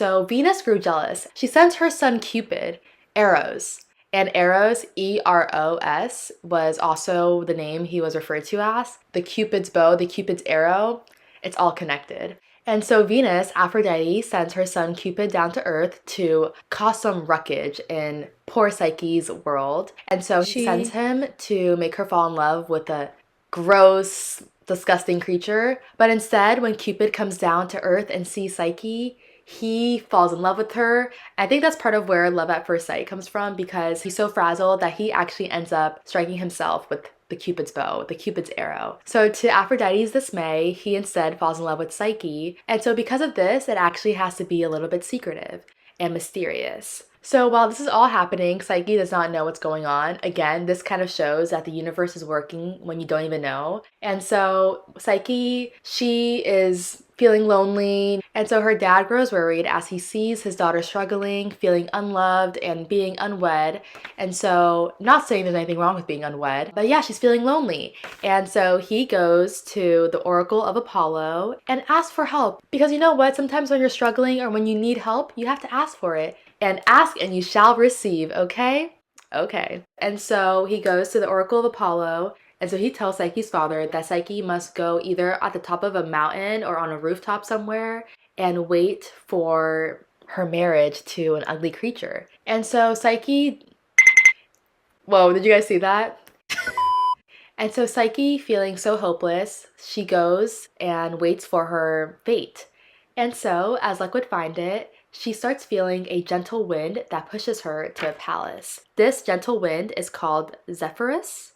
so Venus grew jealous. She sent her son Cupid arrows. And Eros, Eros, was also the name he was referred to as. The Cupid's bow, the Cupid's arrow, it's all connected. And so Venus, Aphrodite, sends her son Cupid down to Earth to cause some wreckage in poor Psyche's world. And so she sends him to make her fall in love with a gross, disgusting creature. But instead, when Cupid comes down to Earth and sees Psyche, he falls in love with her. I think that's part of where love at first sight comes from, because he's so frazzled that he actually ends up striking himself with the Cupid's bow, the Cupid's arrow. So to Aphrodite's dismay, he instead falls in love with Psyche. And so because of this, it actually has to be a little bit secretive and mysterious. So while this is all happening, Psyche does not know what's going on. Again, this kind of shows that the universe is working when you don't even know. And so Psyche, she is feeling lonely. And so her dad grows worried as he sees his daughter struggling, feeling unloved, and being unwed. And so, not saying there's anything wrong with being unwed, but yeah, she's feeling lonely. And so he goes to the Oracle of Apollo and asks for help. Because you know what? Sometimes when you're struggling or when you need help, you have to ask for it. And ask and you shall receive, okay? Okay. And so he goes to the Oracle of Apollo. And so he tells Psyche's father that Psyche must go either at the top of a mountain or on a rooftop somewhere and wait for her marriage to an ugly creature. And so Psyche... Whoa, did you guys see that? And so Psyche, feeling so hopeless, she goes and waits for her fate. And so, as luck would find it, she starts feeling a gentle wind that pushes her to a palace. This gentle wind is called Zephyrus.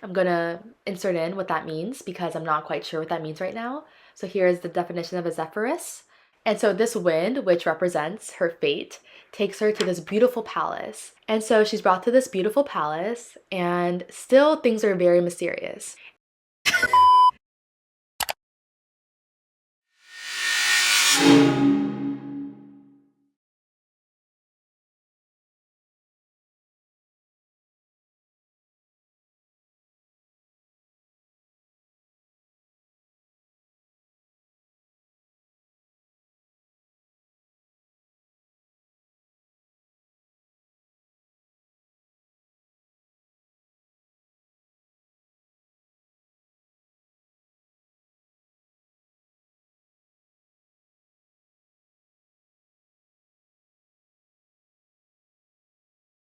I'm gonna insert in what that means because I'm not quite sure what that means right now. So here is the definition of a Zephyrus. And so this wind, which represents her fate, takes her to this beautiful palace. And so she's brought to this beautiful palace, and still things are very mysterious.